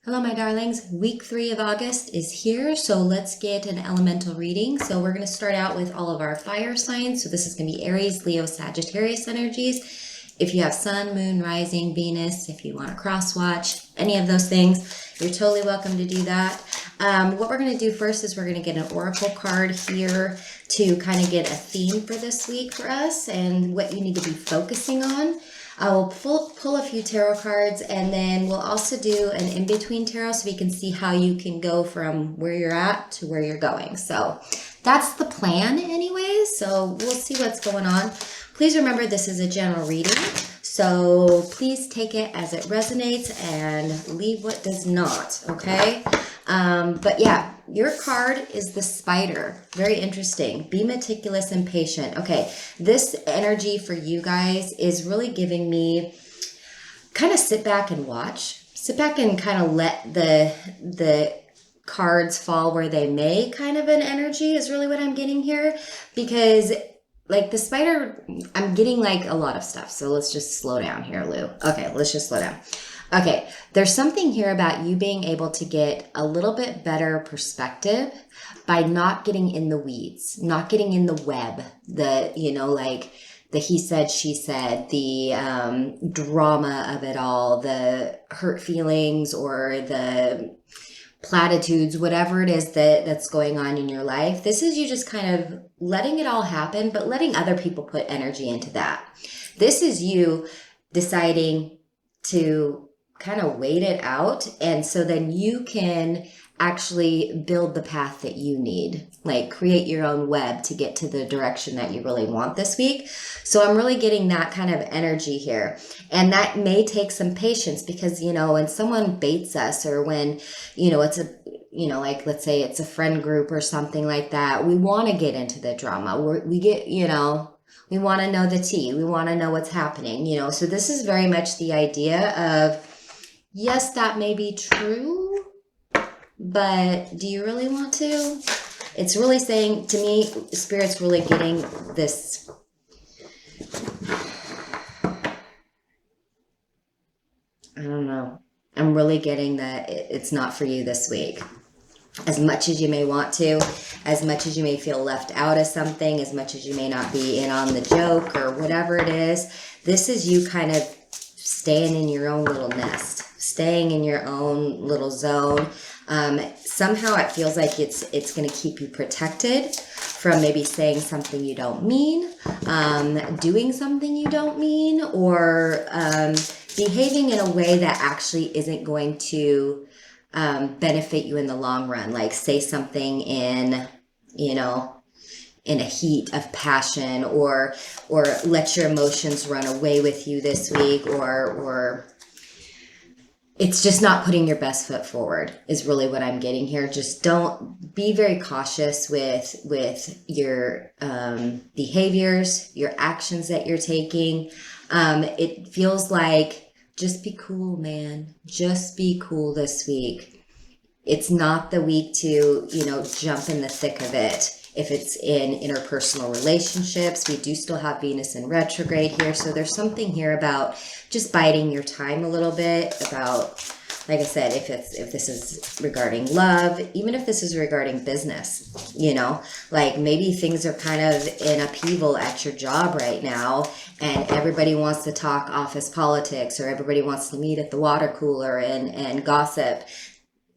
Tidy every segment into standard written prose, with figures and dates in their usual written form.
Hello, my darlings. Week 3 of August is here, so let's get an elemental reading. So we're going to start out with all of our fire signs. So this is going to be Aries, Leo, Sagittarius energies. If you have sun, moon, rising, Venus, if you want to cross watch, any of those things, you're totally welcome to do that. What we're going to do first is we're going to get an oracle card here to kind of get a theme for this week for us and what you need to be focusing on. I will pull a few tarot cards, and then we'll also do an in-between tarot so we can see how you can go from where you're at to where you're going. So that's the plan anyways. So we'll see what's going on. Please remember this is a general reading. So please take it as it resonates and leave what does not, okay? But yeah, your card is the spider. Very interesting. Be meticulous and patient. Okay, this energy for you guys is really giving me kind of sit back and watch. Sit back and kind of let the cards fall where they may kind of an energy is really what I'm getting here. Because like the spider, I'm getting like a lot of stuff. So let's just slow down here, Lou. Okay, let's just slow down. Okay, there's something here about you being able to get a little bit better perspective by not getting in the weeds, not getting in the web, like the he said, she said, the drama of it all, the hurt feelings or the platitudes, whatever it is that's going on in your life. This is you just kind of letting it all happen, but letting other people put energy into that. This is you deciding to kind of wait it out, and so then you can actually build the path that you need, like create your own web to get to the direction that you really want this week. So I'm really getting that kind of energy here, and that may take some patience because when someone baits us, or when it's a like let's say it's a friend group or something like that, we want to get into the drama. We want to know the tea. We want to know what's happening, So this is very much the idea of, yes, that may be true, but do you really want to? It's really saying to me, Spirit's really getting this. I don't know. I'm really getting that it's not for you this week. As much as you may want to, as much as you may feel left out of something, as much as you may not be in on the joke or whatever it is, this is you kind of staying in your own little nest, staying in your own little zone. Somehow it feels like it's going to keep you protected from maybe saying something you don't mean, doing something you don't mean, or behaving in a way that actually isn't going to benefit you in the long run. Like say something in a heat of passion, or let your emotions run away with you this week, or it's just not putting your best foot forward is really what I'm getting here. Just don't be very cautious with your behaviors, your actions that you're taking. It feels like just be cool, man. Just be cool this week. It's not the week to, jump in the thick of it. If it's in interpersonal relationships, we do still have Venus in retrograde here. So there's something here about just biding your time a little bit, about, like I said, if this is regarding love, even if this is regarding business, like maybe things are kind of in upheaval at your job right now, and everybody wants to talk office politics, or everybody wants to meet at the water cooler and gossip.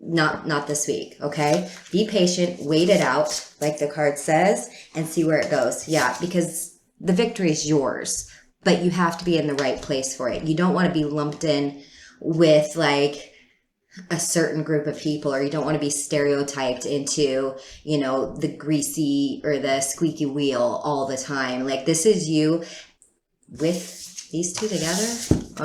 Not this week, okay? Be patient, wait it out, like the card says, and see where it goes. Yeah, because the victory is yours, but you have to be in the right place for it. You don't want to be lumped in with like a certain group of people, or you don't want to be stereotyped into, the greasy or the squeaky wheel all the time. Like this is you with these two together.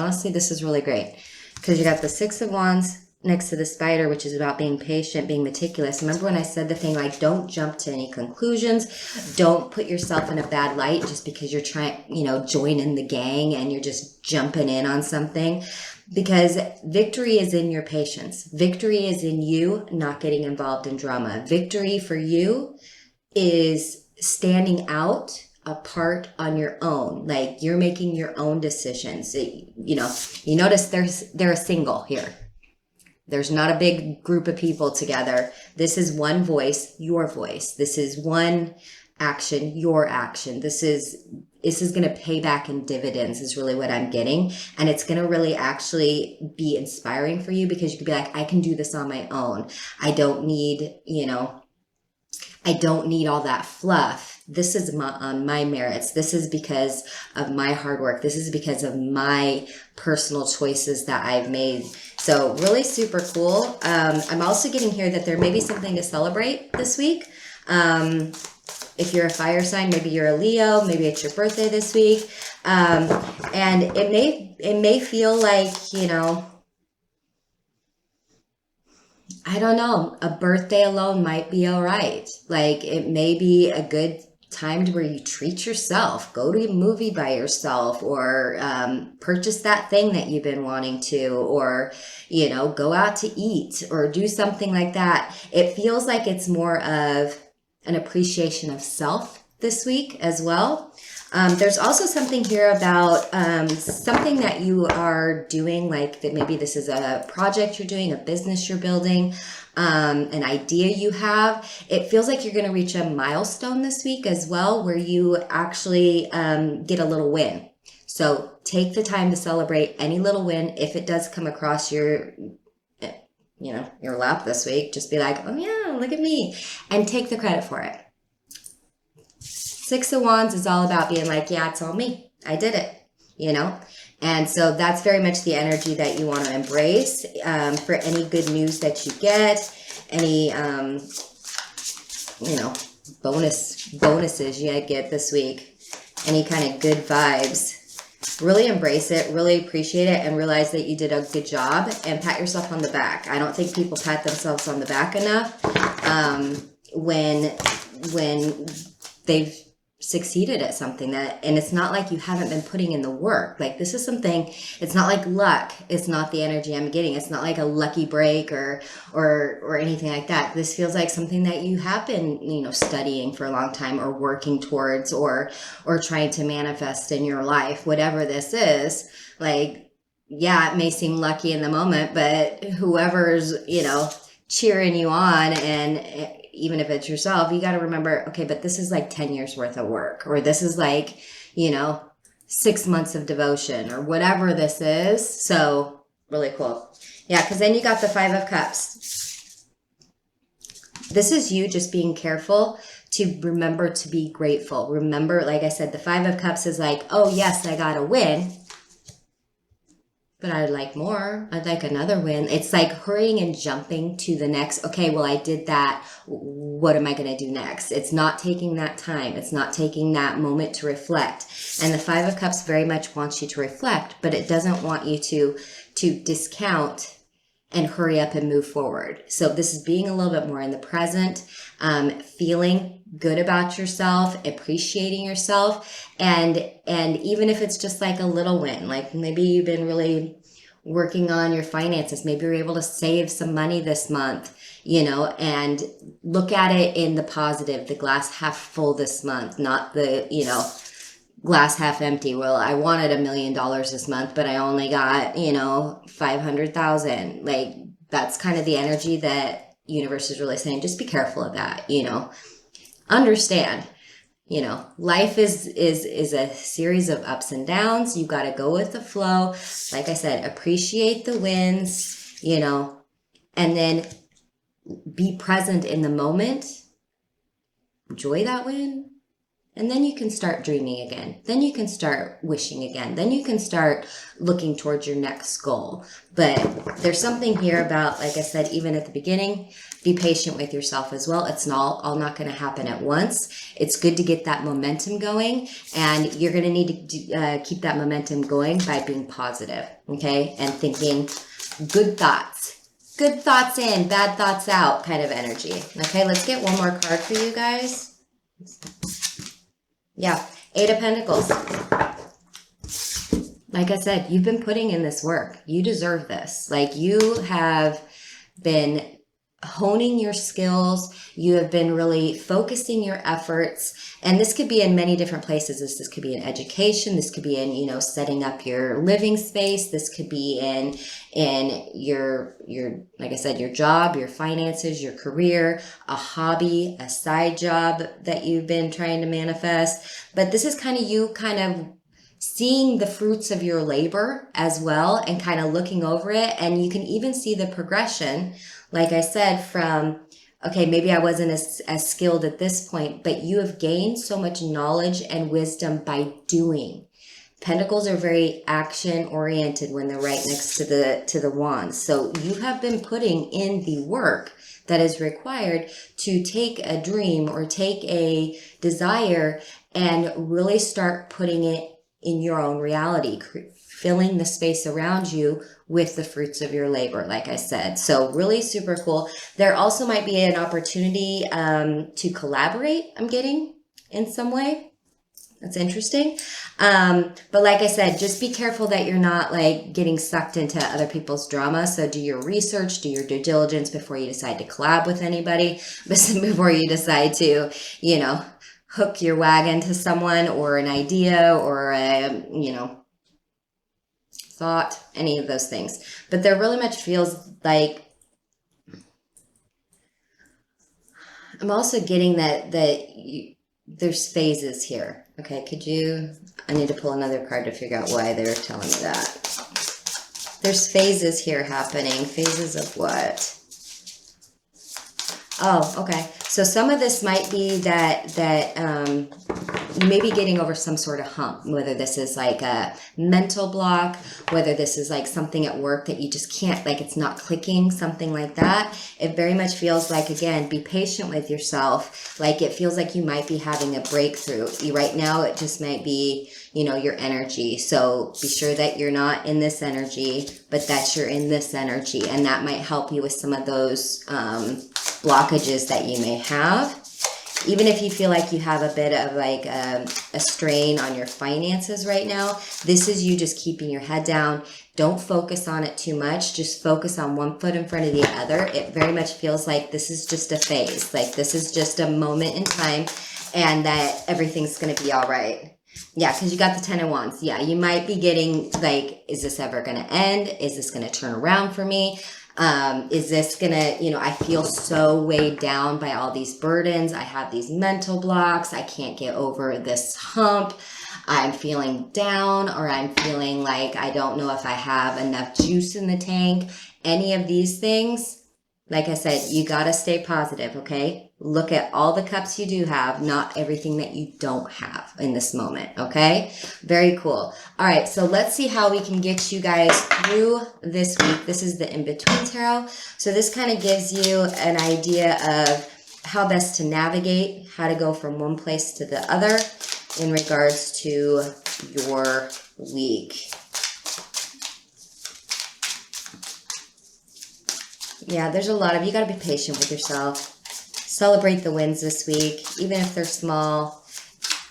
Honestly, this is really great because you got the Six of Wands next to the spider, which is about being patient, being meticulous. Remember when I said the thing like, don't jump to any conclusions. Don't put yourself in a bad light just because you're trying, join in the gang and you're just jumping in on something. Because victory is in your patience. Victory is in you not getting involved in drama. Victory for you is standing out apart on your own. Like you're making your own decisions. You notice they're a single here. There's not a big group of people together. This is one voice, your voice. This is one action, your action. This is going to pay back in dividends is really what I'm getting. And it's going to really actually be inspiring for you, because you could be like, I can do this on my own. I don't need, I don't need all that fluff. This is on my merits. This is because of my hard work. This is because of my personal choices that I've made. So really super cool. I'm also getting here that there may be something to celebrate this week. If you're a fire sign, maybe you're a Leo, maybe it's your birthday this week. And it may feel like, I don't know, a birthday alone might be all right. Like, it may be a good time to where you treat yourself, go to a movie by yourself, or purchase that thing that you've been wanting to, or, go out to eat or do something like that. It feels like it's more of an appreciation of self this week as well. There's also something here about something that you are doing, like that maybe this is a project you're doing, a business you're building, an idea you have. It feels like you're going to reach a milestone this week as well, where you actually get a little win. So take the time to celebrate any little win. If it does come across your lap this week, just be like, oh yeah, look at me, and take the credit for it. 6 of Wands is all about being like, yeah, it's all me. I did it, And so that's very much the energy that you want to embrace for any good news that you get, any, bonuses you get this week, any kind of good vibes. Really embrace it, really appreciate it, and realize that you did a good job, and pat yourself on the back. I don't think people pat themselves on the back enough when they've succeeded at something and it's not like you haven't been putting in the work. Like, this is something, it's not like luck. It's not the energy I'm getting. It's not like a lucky break or anything like that. This feels like something that you have been, studying for a long time, or working towards, or trying to manifest in your life, whatever this is. Like, yeah, it may seem lucky in the moment, but whoever's, cheering you on, and even if it's yourself, you got to remember, okay, but this is like 10 years worth of work, or this is like, 6 months of devotion, or whatever this is. So really cool. Yeah. Cause then you got the 5 of Cups. This is you just being careful to remember to be grateful. Remember, like I said, the 5 of Cups is like, oh yes, I got a win, but I'd like more. I'd like another win. It's like hurrying and jumping to the next. Okay, well, I did that. What am I going to do next? It's not taking that time. It's not taking that moment to reflect. And the 5 of Cups very much wants you to reflect, but it doesn't want you to discount and hurry up and move forward. So this is being a little bit more in the present, feeling good about yourself, appreciating yourself. And even if it's just like a little win, like maybe you've been really working on your finances, maybe you're able to save some money this month, and look at it in the positive, the glass half full this month, not the, glass half empty. Well, I wanted $1 million this month, but I only got, 500,000. Like, that's kind of the energy that universe is really saying. Just be careful of that, understand, life is a series of ups and downs. You got to go with the flow. Like I said, appreciate the wins, and then be present in the moment, enjoy that win. And then you can start dreaming again. Then you can start wishing again. Then you can start looking towards your next goal. But there's something here about, like I said, even at the beginning, be patient with yourself as well. It's all not going to happen at once. It's good to get that momentum going. And you're going to need to keep that momentum going by being positive, okay? And thinking good thoughts. Good thoughts in, bad thoughts out kind of energy. Okay, let's get one more card for you guys. Yeah, 8 of Pentacles. Like I said, you've been putting in this work. You deserve this. Like, you have been honing your skills. You have been really focusing your efforts. And this could be in many different places. This could be in education. This could be in, you know, setting up your living space. This could be in your, like I said, your job, your finances, your career, a hobby, a side job that you've been trying to manifest. But this is kind of you kind of seeing the fruits of your labor as well and kind of looking over it. And you can even see the progression, like I said, from, okay, maybe I wasn't as skilled at this point, but you have gained so much knowledge and wisdom by doing. Pentacles are very action oriented when they're right next to the wands. So you have been putting in the work that is required to take a dream or take a desire and really start putting it in your own reality, filling the space around you with the fruits of your labor, like I said. So really super cool. There also might be an opportunity to collaborate, I'm getting, in some way. That's interesting. But like I said, just be careful that you're not like getting sucked into other people's drama. So do your research, do your due diligence before you decide to collab with anybody, before you decide to, you know, hook your wagon to someone or an idea or a, you know, thought, any of those things. But there really much feels like, I'm also getting that there's phases here. Okay, I need to pull another card to figure out why they're telling me that. There's phases here happening. Phases of what? Oh, okay. So some of this might be that you may be getting over some sort of hump, whether this is like a mental block, whether this is like something at work that you just can't, like it's not clicking, something like that. It very much feels like, again, be patient with yourself. Like it feels like you might be having a breakthrough. Right now, it just might be, you know, your energy. So be sure that you're not in this energy, but that you're in this energy. And that might help you with some of those blockages that you may have. Even if you feel like you have a bit of like a strain on your finances right now, this is you just keeping your head down. Don't focus on it too much. Just focus on one foot in front of the other. It very much feels like this is just a phase. Like this is just a moment in time and that everything's going to be all right. Yeah, because you got the 10 of Wands. Yeah, you might be getting like, is this ever going to end? Is this going to turn around for me? Is this gonna, you know, I feel so weighed down by all these burdens. I have these mental blocks. I can't get over this hump. I'm feeling down, or I'm feeling like I don't know if I have enough juice in the tank. Any of these things, like I said, you gotta stay positive, okay? Look at all the cups you do have, not everything that you don't have in this moment, okay? Very cool. All right, so let's see how we can get you guys through this week. This is the In-Between Tarot. So this kind of gives you an idea of how best to navigate, how to go from one place to the other in regards to your week. Yeah, there's a lot of, you got to be patient with yourself. Celebrate the wins this week, even if they're small.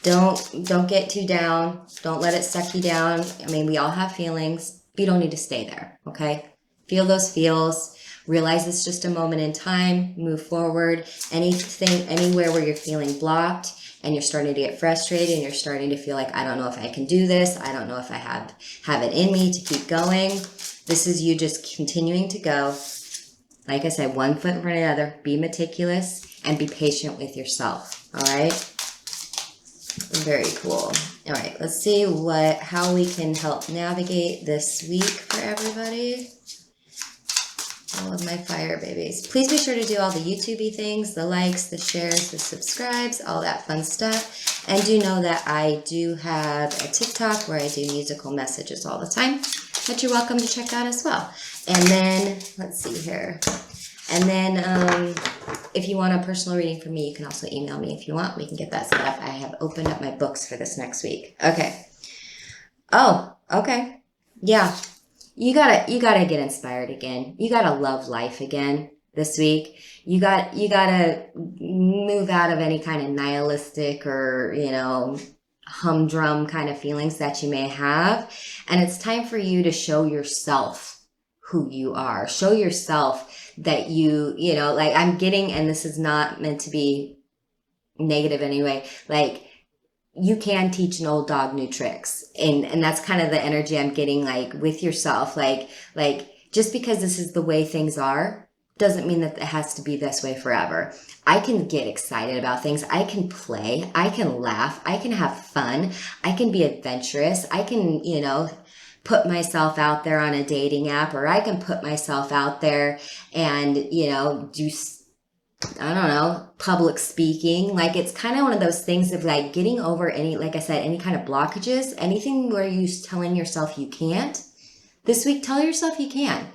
Don't get too down. Don't let it suck you down. I mean, we all have feelings, but you don't need to stay there, okay? Feel those feels. Realize it's just a moment in time. Move forward. Anything, anywhere where you're feeling blocked and you're starting to get frustrated and you're starting to feel like, I don't know if I can do this. I don't know if I have it in me to keep going. This is you just continuing to go. Like I said, one foot in front of the other. Be meticulous and be patient with yourself. All right? Very cool. All right, let's see how we can help navigate this week for everybody. All of my fire babies. Please be sure to do all the YouTube-y things, the likes, the shares, the subscribes, all that fun stuff. And do know that I do have a TikTok where I do musical messages all the time that you're welcome to check out as well. And then, let's see here. And then, if you want a personal reading from me, you can also email me if you want. We can get that set up. I have opened up my books for this next week. Okay. Oh, okay. Yeah. You gotta get inspired again. You gotta love life again this week. You gotta move out of any kind of nihilistic or, you know, humdrum kind of feelings that you may have. And it's time for you to show yourself who you are. Show yourself that you know, like I'm getting, and this is not meant to be negative anyway, like you can teach an old dog new tricks. And that's kind of the energy I'm getting, like with yourself, like just because this is the way things are doesn't mean that it has to be this way forever. I can get excited about things. I can play. I can laugh. I can have fun. I can be adventurous. I can, you know, put myself out there on a dating app, or I can put myself out there and, you know, do, I don't know, public speaking. Like it's kind of one of those things of like getting over any, like I said, any kind of blockages, anything where you're telling yourself you can't. This week, tell yourself you can,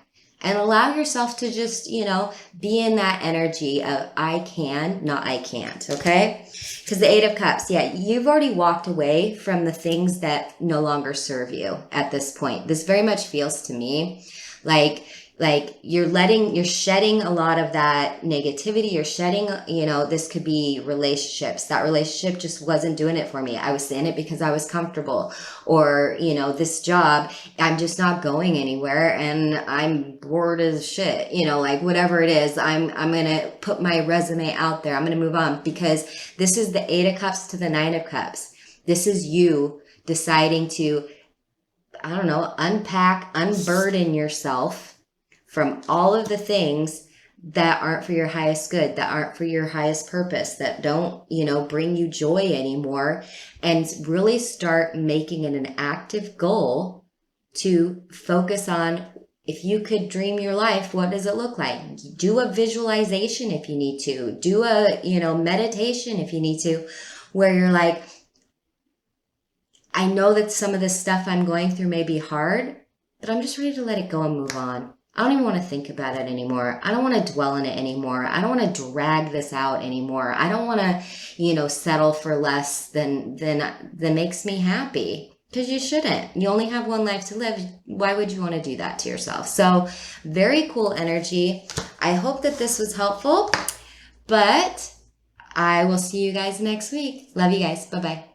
and allow yourself to just, you know, be in that energy of I can, not I can't. Okay. Because the 8 of Cups, yeah, you've already walked away from the things that no longer serve you at this point. This very much feels to me like you're shedding a lot of that negativity. You're shedding, you know, this could be relationships. That relationship just wasn't doing it for me. I was in it because I was comfortable. Or, you know, this job, I'm just not going anywhere and I'm bored as shit. You know, like whatever it is, I'm going to put my resume out there. I'm going to move on, because this is the 8 of Cups to the 9 of Cups. This is you deciding to, I don't know, unpack, unburden yourself from all of the things that aren't for your highest good, that aren't for your highest purpose, that don't, you know, bring you joy anymore, and really start making it an active goal to focus on, if you could dream your life, what does it look like? Do a visualization if you need to. Do a, you know, meditation if you need to, where you're like, I know that some of this stuff I'm going through may be hard, but I'm just ready to let it go and move on. I don't even want to think about it anymore. I don't want to dwell in it anymore. I don't want to drag this out anymore. I don't want to, you know, settle for less than makes me happy. Because you shouldn't. You only have one life to live. Why would you want to do that to yourself? So very cool energy. I hope that this was helpful, but I will see you guys next week. Love you guys. Bye-bye.